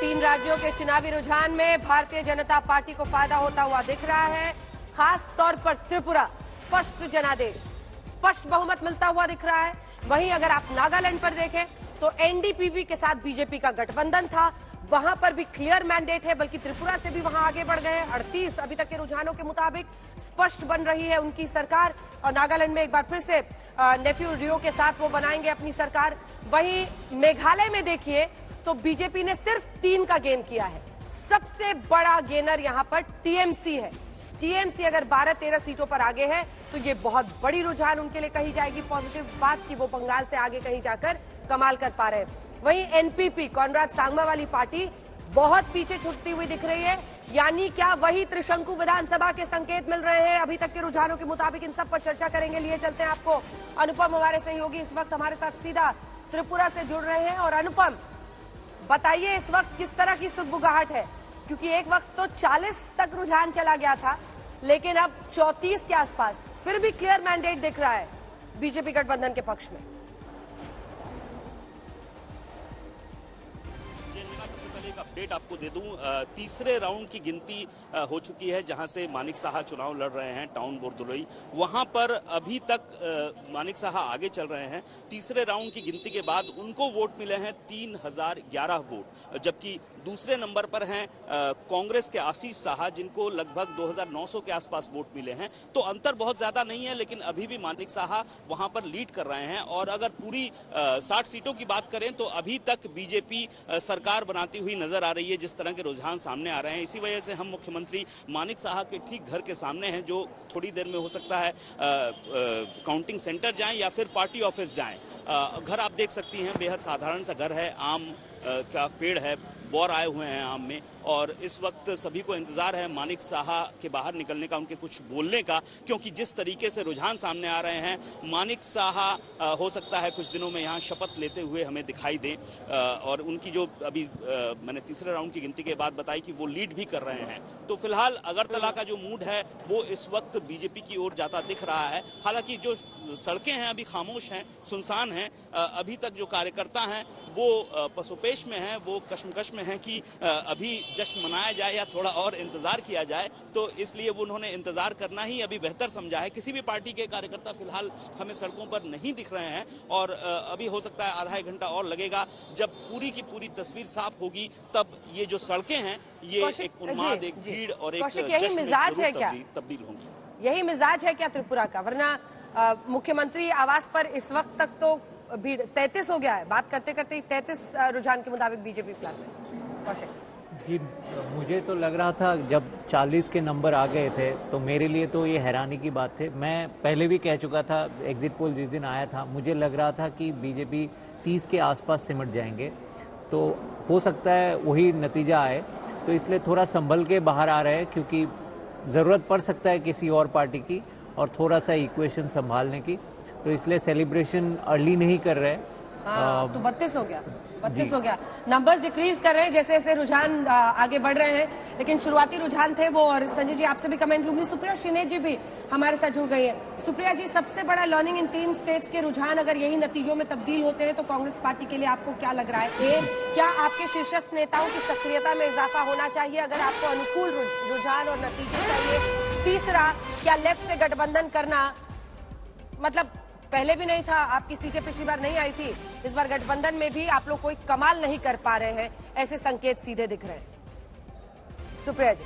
तीन राज्यों के चुनावी रुझान में भारतीय जनता पार्टी को फायदा होता हुआ दिख रहा है। खास तौर पर त्रिपुरा स्पष्ट जनादेश, स्पष्ट बहुमत मिलता हुआ दिख रहा है। वहीं अगर आप नागालैंड पर देखें तो एनडीपीबी के साथ बीजेपी का गठबंधन था, वहां पर भी क्लियर मैंडेट है, बल्कि त्रिपुरा से भी वहां आगे बढ़ गए हैं। 38 अभी तक के रुझानों के मुताबिक स्पष्ट बन रही है उनकी सरकार, और नागालैंड में एक बार फिर से नेफ्यू रियो के साथ वो बनाएंगे अपनी सरकार। वहीं मेघालय में देखिए तो बीजेपी ने सिर्फ 3 का गेन किया है। सबसे बड़ा गेनर यहां पर टीएमसी है। टीएमसी अगर 12-13 सीटों पर आगे है तो ये बहुत बड़ी रुझान उनके लिए कही जाएगी, पॉजिटिव बात कि वो बंगाल से आगे कहीं जाकर कमाल कर पा रहे हैं। वहीं एनपीपी कॉनराड सांगमा वाली पार्टी बहुत पीछे छूटती हुई दिख रही है। यानी क्या वही त्रिशंकु विधानसभा के संकेत मिल रहे हैं अभी तक के रुझानों के मुताबिक? इन सब पर चर्चा करेंगे। लिए चलते हैं आपको अनुपम, हमारे सहयोगी इस वक्त हमारे साथ सीधा त्रिपुरा से जुड़ रहे हैं। और अनुपम, बताइए इस वक्त किस तरह की सुगबुगाहट है, क्योंकि एक वक्त तो 40 तक रुझान चला गया था, लेकिन अब 34 के आसपास फिर भी क्लियर मैंडेट दिख रहा है बीजेपी गठबंधन के पक्ष में। अपडेट आपको दे दूं, तीसरे राउंड की गिनती हो चुकी है, जहां से मानिक साहा चुनाव लड़ रहे हैं टाउन बोरदोलोई। वहां पर अभी तक मानिक साहा आगे चल रहे हैं। तीसरे राउंड की गिनती के बाद उनको वोट मिले हैं 3011 वोट, जबकि दूसरे नंबर पर हैं कांग्रेस के आशीष साहा, जिनको लगभग 2900 के आसपास वोट मिले हैं। तो अंतर बहुत ज्यादा नहीं है, लेकिन अभी भी मानिक साहा वहां पर लीड कर रहे हैं। और अगर पूरी 60 सीटों की बात करें तो अभी तक बीजेपी सरकार बनाती हुई नजर आ रही है, जिस तरह के रुझान सामने आ रहे हैं। इसी वजह से हम मुख्यमंत्री मानिक साहा के ठीक घर के सामने हैं, जो थोड़ी देर में हो सकता है काउंटिंग सेंटर जाएं या फिर पार्टी ऑफिस जाएं। घर आप देख सकती हैं, बेहद साधारण सा घर है, आम का पेड़ है, बौर आए हुए हैं आम में। और इस वक्त सभी को इंतजार है मानिक साहा के बाहर निकलने का, उनके कुछ बोलने का, क्योंकि जिस तरीके से रुझान सामने आ रहे हैं, मानिक साहा हो सकता है कुछ दिनों में यहाँ शपथ लेते हुए हमें दिखाई दें। और उनकी जो अभी मैंने तीसरे राउंड की गिनती के बाद बताई कि वो लीड भी कर रहे हैं। तो फिलहाल अगरतला का जो मूड है वो इस वक्त बीजेपी की ओर जाता दिख रहा है। हालांकि जो सड़कें हैं अभी खामोश हैं, सुनसान हैं। अभी तक जो कार्यकर्ता हैं वो पसोपेश में हैं, वो कश्मकश में हैं कि अभी जश्न मनाया जाए या थोड़ा और इंतजार किया जाए। तो इसलिए वो उन्होंने इंतजार करना ही अभी बेहतर समझा है। किसी भी पार्टी के कार्यकर्ता फिलहाल हमें सड़कों पर नहीं दिख रहे हैं, और अभी हो सकता है आधा एक घंटा और लगेगा। जब पूरी की पूरी तस्वीर साफ होगी तब ये जो सड़कें हैं ये एक उन्माद, एक भीड़ और एक जश्न में जरूर तब्दील होंगी। यही मिजाज है क्या त्रिपुरा का? वरना मुख्यमंत्री आवास पर इस वक्त तक तो भी 33 हो गया है, बात करते करते 33 रुझान के मुताबिक बीजेपी प्लस है। कौशिक जी, मुझे तो लग रहा था जब 40 के नंबर आ गए थे तो मेरे लिए तो ये हैरानी की बात थी। मैं पहले भी कह चुका था, एग्जिट पोल जिस दिन आया था मुझे लग रहा था कि बीजेपी 30 के आसपास सिमट जाएंगे, तो हो सकता है वही नतीजा आए। तो इसलिए थोड़ा संभल के बाहर आ रहे हैं, क्योंकि ज़रूरत पड़ सकता है किसी और पार्टी की और थोड़ा सा इक्वेशन संभालने की। तो इसलिए सेलिब्रेशन अर्ली नहीं कर रहे। तो 32 हो गया, 32 हो गया। नंबर्स डिक्रीज कर रहे हैं जैसे जैसे रुझान आगे बढ़ रहे हैं, लेकिन शुरुआती रुझान थे वो। और संजय जी आपसे भी कमेंट लूंगी। सुप्रिया शिने जी भी हमारे साथ जुड़ गई है। सुप्रिया जी, सबसे बड़ा लर्निंग इन 3 स्टेट्स के रुझान अगर यही नतीजों में तब्दील होते हैं तो कांग्रेस पार्टी के लिए आपको क्या लग रहा है? क्या आपके शीर्षस्थ नेताओं की सक्रियता में इजाफा होना चाहिए अगर आपको अनुकूल रुझान और नतीजे चाहिए? तीसरा, क्या लेफ्ट से गठबंधन करना, मतलब पहले भी नहीं था, आपकी सीटें पिछली बार नहीं आई थी, इस बार गठबंधन में भी आप लोग कोई कमाल नहीं कर पा रहे हैं, ऐसे संकेत सीधे दिख रहे हैं। सुप्रिया जी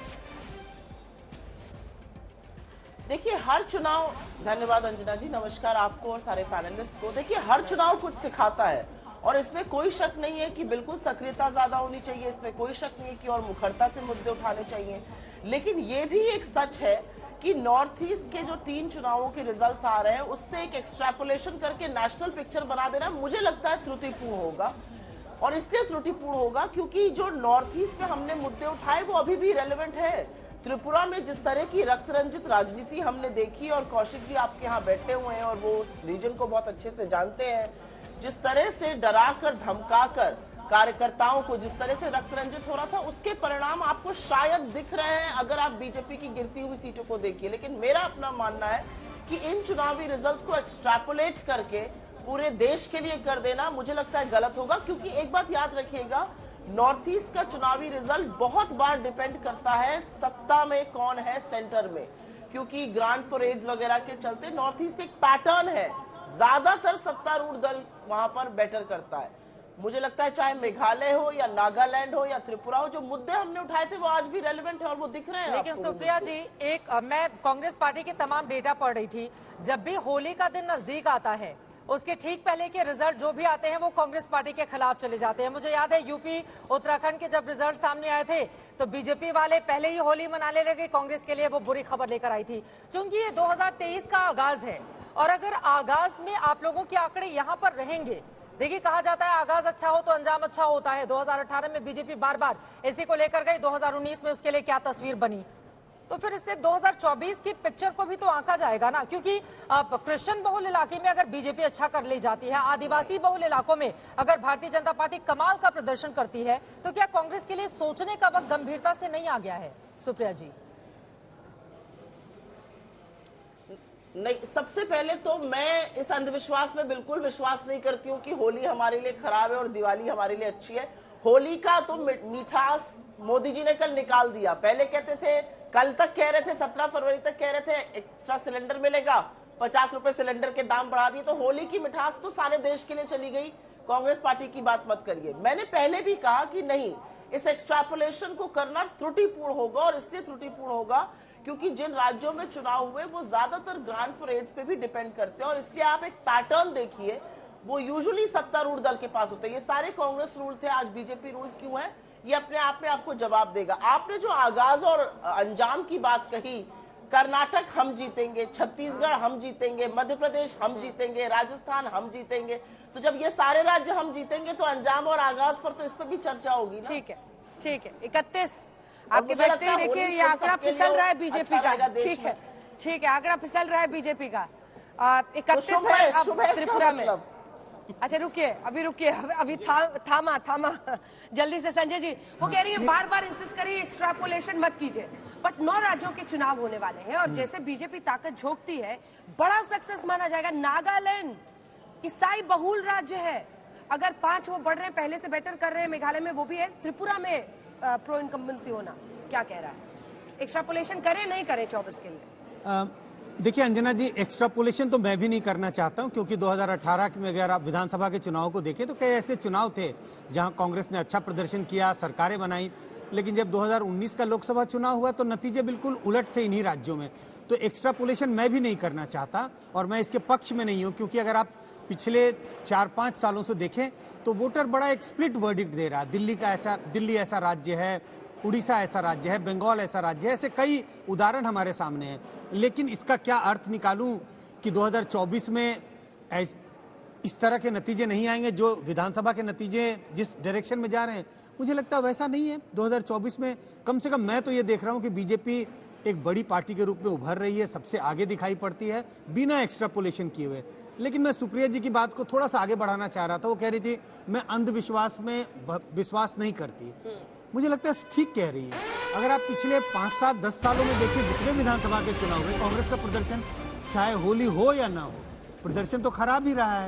देखिए, हर चुनाव, धन्यवाद अंजना जी, नमस्कार आपको और सारे पैनलिस्ट को। देखिए, हर चुनाव कुछ सिखाता है और इसमें कोई शक नहीं है कि बिल्कुल सक्रियता ज्यादा होनी चाहिए, इसमें कोई शक नहीं है कि और मुखरता से मुद्दे उठाने चाहिए। लेकिन ये भी एक सच है कि नॉर्थ ईस्ट के जो 3 चुनावों के रिजल्ट्स आ रहे हैं उससे एक एक्सट्रैपोलेशन करके नेशनल पिक्चर बना देना मुझे लगता है त्रुटिपूर्ण होगा। और इसलिए त्रुटिपूर्ण होगा क्योंकि जो नॉर्थ ईस्ट में हमने मुद्दे उठाए वो अभी भी रेलेवेंट है। त्रिपुरा में जिस तरह की रक्त रंजित राजनीति हमने देखी, और कौशिक जी आपके यहाँ बैठे हुए हैं और वो उस रीजन को बहुत अच्छे से जानते हैं, जिस तरह से डरा कर धमका कर कार्यकर्ताओं को जिस तरह से रक्त रंजित हो रहा था, उसके परिणाम आपको शायद दिख रहे हैं अगर आप बीजेपी की गिरती हुई सीटों को देखिए। लेकिन मेरा अपना मानना है कि इन चुनावी रिजल्ट्स को एक्सट्रैपोलेट करके पूरे देश के लिए कर देना मुझे लगता है गलत होगा। क्योंकि एक बात याद रखिएगा, नॉर्थ ईस्ट का चुनावी रिजल्ट बहुत बार डिपेंड करता है सत्ता में कौन है सेंटर में, क्योंकि ग्रांड परेड्स वगैरह के चलते नॉर्थ ईस्ट एक पैटर्न है, ज्यादातर सत्तारूढ़ दल वहां पर बेटर करता है। मुझे लगता है चाहे मेघालय हो या नागालैंड हो या त्रिपुरा हो, जो मुद्दे हमने उठाए थे वो आज भी रेलेवेंट है और वो दिख रहे हैं। लेकिन सुप्रिया जी, मैं कांग्रेस पार्टी के तमाम डेटा पढ़ रही थी, जब भी होली का दिन नजदीक आता है उसके ठीक पहले के रिजल्ट जो भी आते हैं वो कांग्रेस पार्टी के खिलाफ चले जाते हैं। मुझे याद है यूपी उत्तराखंड के जब रिजल्ट सामने आए थे तो बीजेपी वाले पहले ही होली मनाने लगे, कांग्रेस के लिए वो बुरी खबर लेकर आई थी। चूंकि ये 2023 का आगाज है और अगर आगाज में आप लोगों के आंकड़े यहाँ पर रहेंगे, देखिए कहा जाता है आगाज अच्छा हो तो अंजाम अच्छा होता है। 2018 में बीजेपी बार बार इसी को लेकर गई, 2019 में उसके लिए क्या तस्वीर बनी, तो फिर इससे 2024 की पिक्चर को भी तो आंका जाएगा ना। क्योंकि क्रिश्चियन बहुल इलाके में अगर बीजेपी अच्छा कर ले जाती है, आदिवासी बहुल इलाकों में अगर भारतीय जनता पार्टी कमाल का प्रदर्शन करती है, तो क्या कांग्रेस के लिए सोचने का वक्त गंभीरता से नहीं आ गया है? सुप्रिया जी। नहीं, सबसे पहले तो मैं इस अंधविश्वास में बिल्कुल विश्वास नहीं करती हूँ कि होली हमारे लिए खराब है और दिवाली हमारे लिए अच्छी है। होली का तो मिठास मोदी जी ने कल निकाल दिया। पहले कहते थे, कल तक कह रहे थे, 17 फरवरी तक कह रहे थे एक्स्ट्रा सिलेंडर मिलेगा, 50 रुपए सिलेंडर के दाम बढ़ा दिए, तो होली की मिठास तो सारे देश के लिए चली गई। कांग्रेस पार्टी की बात मत करिए। मैंने पहले भी कहा कि नहीं, इस एक्सट्रापोलेशन को करना त्रुटिपूर्ण होगा, और इसलिए त्रुटिपूर्ण होगा क्योंकि जिन राज्यों में चुनाव हुए वो ज्यादातर ग्रांड परेड्स पे भी डिपेंड करते हैं, और इसलिए आप एक पैटर्न देखिए, वो यूजुअली सत्तारूढ़ दल के पास होते हैं। ये सारे कांग्रेस रूल थे, आज बीजेपी रूल क्यों है, ये अपने आप में आपको जवाब देगा। आपने जो आगाज और अंजाम की बात कही, कर्नाटक हम जीतेंगे, छत्तीसगढ़ हम जीतेंगे, मध्य प्रदेश हम जीतेंगे, राजस्थान हम जीतेंगे, तो जब ये सारे राज्य हम जीतेंगे तो अंजाम और आगाज पर तो इस पर भी चर्चा होगी ना। ठीक है, ठीक है। 31 आपके बैठते ही देखिए ये आंकड़ा फिसल रहा है बीजेपी का। ठीक है, ठीक है, आंकड़ा फिसल रहा है बीजेपी का 31 पर त्रिपुरा में। अच्छा रुकिए, अभी रुकिए, अभी थामा जल्दी से संजय जी। वो कह रही है बार बार इंसिस्ट करिए एक्स्ट्रापोलेशन मत कीजिए, बट 9 राज्यों के चुनाव होने वाले हैं और जैसे बीजेपी ताकत झोंकती है, बड़ा सक्सेस माना जाएगा। नागालैंड ईसाई बहुल राज्य है, अगर 5 वो बढ़ रहे हैं, पहले से बेटर कर रहे हैं, मेघालय में वो भी है, त्रिपुरा में प्रो इनकम्बेंसी होना, क्या कह रहा है? एक्स्ट्रापोलेशन करें नहीं करें 24 के लिए? देखिए अंजना जी, एक्स्ट्रापोलेशन तो मैं भी नहीं करना चाहता हूं, क्योंकि 2018 में अगर आप विधानसभा के चुनाव को देखें तो कई ऐसे चुनाव थे जहां कांग्रेस ने अच्छा प्रदर्शन किया, सरकारें बनाई, लेकिन जब 2019 का लोकसभा चुनाव हुआ तो नतीजे बिल्कुल उलट थे इन्हीं राज्यों में। तो एक्स्ट्रापोलेशन मैं भी नहीं करना चाहता और मैं इसके पक्ष में नहीं हूं, क्योंकि अगर आप पिछले 4-5 सालों से देखें तो वोटर बड़ा एक स्प्लिट वर्डिक्ट दे रहा है। दिल्ली ऐसा राज्य है, उड़ीसा ऐसा राज्य है, बंगाल ऐसा राज्य है, ऐसे कई उदाहरण हमारे सामने हैं। लेकिन इसका क्या अर्थ निकालूं कि 2024 में इस तरह के नतीजे नहीं आएंगे जो विधानसभा के नतीजे जिस डायरेक्शन में जा रहे हैं, मुझे लगता है वैसा नहीं है। 2024 में कम से कम मैं तो ये देख रहा हूं कि बीजेपी एक बड़ी पार्टी के रूप में उभर रही है, सबसे आगे दिखाई पड़ती है बिना एक्स्ट्रापोलेशन किए हुए। लेकिन मैं सुप्रिया जी की बात को थोड़ा सा आगे बढ़ाना चाह रहा था। वो कह रही थी मैं अंधविश्वास में विश्वास नहीं करती, मुझे लगता है ठीक कह रही है। अगर आप पिछले 5, 7, 10 सालों में देखिए जितने विधानसभा के चुनाव में कांग्रेस का प्रदर्शन, चाहे होली हो या ना हो, प्रदर्शन तो खराब ही रहा है।